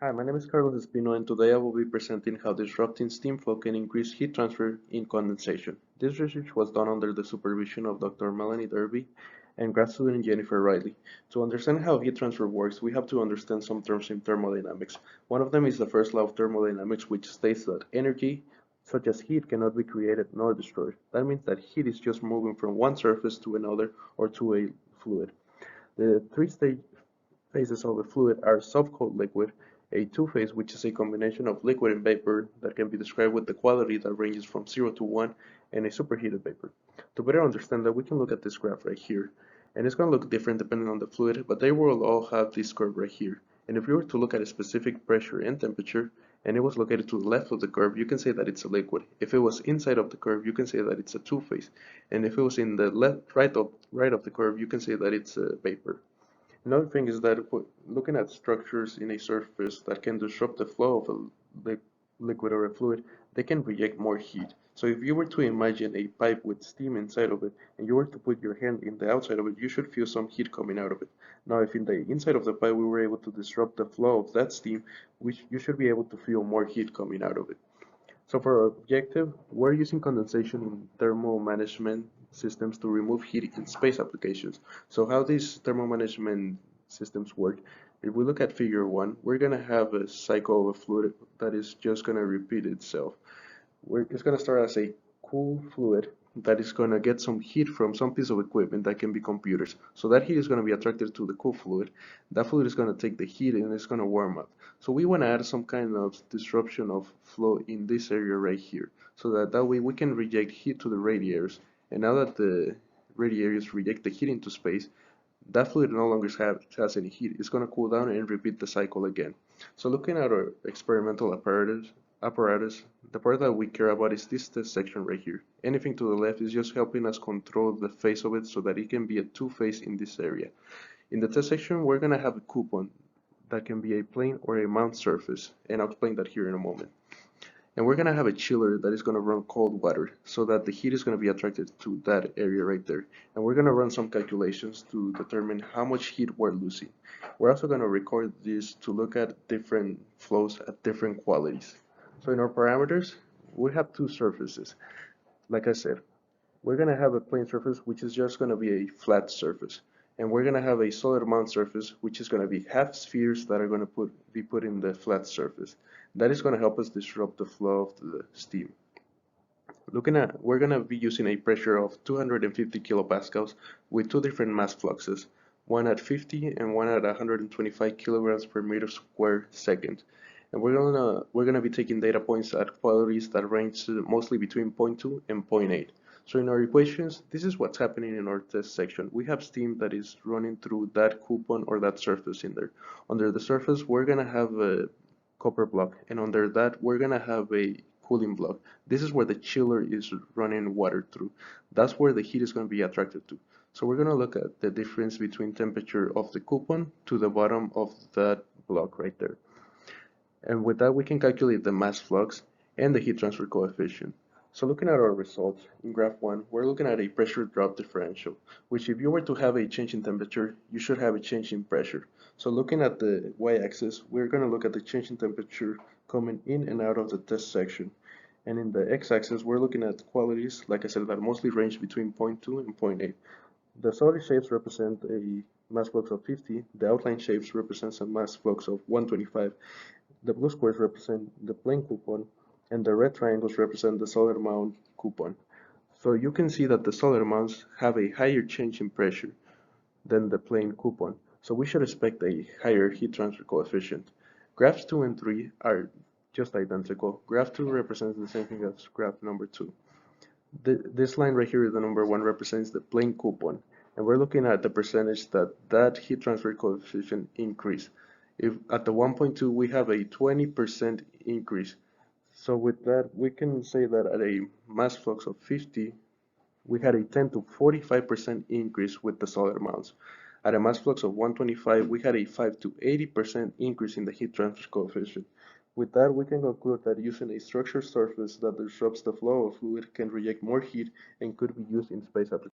Hi, my name is Carlos Espino, and today I will be presenting how disrupting steam flow can increase heat transfer in condensation. This research was done under the supervision of Dr. Melanie Derby and grad student Jennifer Riley. To understand how heat transfer works, we have to understand some terms in thermodynamics. One of them is the first law of thermodynamics, which states that energy, such as heat, cannot be created nor destroyed. That means that heat is just moving from one surface to another or to a fluid. The three-stage phases of a fluid are soft-cold liquid, a two-phase which is a combination of liquid and vapor that can be described with the quality that ranges from 0 to 1, and a superheated vapor. To better understand that, we can look at this graph right here. And it's going to look different depending on the fluid, but they will all have this curve right here. And if we were to look at a specific pressure and temperature, and it was located to the left of the curve, you can say that it's a liquid. If it was inside of the curve, you can say that it's a two-phase. And if it was in the right of the curve, you can say that it's a vapor. Another thing is that looking at structures in a surface that can disrupt the flow of a liquid or a fluid, they can reject more heat. So if you were to imagine a pipe with steam inside of it, and you were to put your hand in the outside of it, you should feel some heat coming out of it. Now, if in the inside of the pipe we were able to disrupt the flow of that steam, you should be able to feel more heat coming out of it. So for our objective, we're using condensation in thermal management systems to remove heat in space applications. So how these thermal management systems work, if we look at figure 1, we're going to have a cycle of a fluid that is just going to repeat itself. It's going to start as a cool fluid that is going to get some heat from some piece of equipment that can be computers. So that heat is going to be attracted to the cool fluid. That fluid is going to take the heat and it's going to warm up. So we want to add some kind of disruption of flow in this area right here. So that way we can reject heat to the radiators. And now that the radiators reject the heat into space, that fluid no longer has any heat. It's going to cool down and repeat the cycle again. So looking at our experimental apparatus, the part that we care about is this test section right here. Anything to the left is just helping us control the phase of it so that it can be a two-phase in this area. In the test section, we're going to have a coupon that can be a plane or a mount surface, and I'll explain that here in a moment. And we're going to have a chiller that is going to run cold water so that the heat is going to be attracted to that area right there. And we're going to run some calculations to determine how much heat we're losing. We're also going to record this to look at different flows at different qualities. So in our parameters, we have two surfaces. Like I said, we're going to have a plane surface, which is just going to be a flat surface. And we're going to have a solid mount surface, which is going to be half spheres that are going to be put in the flat surface. That is going to help us disrupt the flow of the steam. We're going to be using a pressure of 250 kilopascals with two different mass fluxes, one at 50 and one at 125 kilograms per meter square second. And we're gonna be taking data points at qualities that range mostly between zero point 0.2 and zero point 0.8. So in our equations, this is what's happening in our test section. We have steam that is running through that coupon or that surface in there. Under the surface, we're gonna have a copper block, and under that, we're gonna have a cooling block. This is where the chiller is running water through. That's where the heat is going to be attracted to. So we're going to look at the difference between temperature of the coupon to the bottom of that block right there. And with that, we can calculate the mass flux and the heat transfer coefficient. So looking at our results, in graph 1, we're looking at a pressure drop differential, which if you were to have a change in temperature, you should have a change in pressure. So looking at the y-axis, we're going to look at the change in temperature coming in and out of the test section. And in the x-axis, we're looking at qualities, like I said, that mostly range between zero point 0.2 and zero point 0.8. The solid shapes represent a mass flux of 50, the outline shapes represents a mass flux of 125, the blue squares represent the plane coupon, and the red triangles represent the solid mount coupon. So you can see that the solid mounts have a higher change in pressure than the plane coupon. So we should expect a higher heat transfer coefficient. Graphs 2 and 3 are just identical. Graph 2 represents the same thing as graph number 2. This line right here, the number 1, represents the plane coupon. And we're looking at the percentage that heat transfer coefficient increase. If at the 1.2 we have a 20% increase. So with that, we can say that at a mass flux of 50, we had a 10 to 45% increase with the solid mounts. At a mass flux of 125, we had a 5 to 80% increase in the heat transfer coefficient. With that, we can conclude that using a structured surface that disrupts the flow of fluid can reject more heat and could be used in space applications.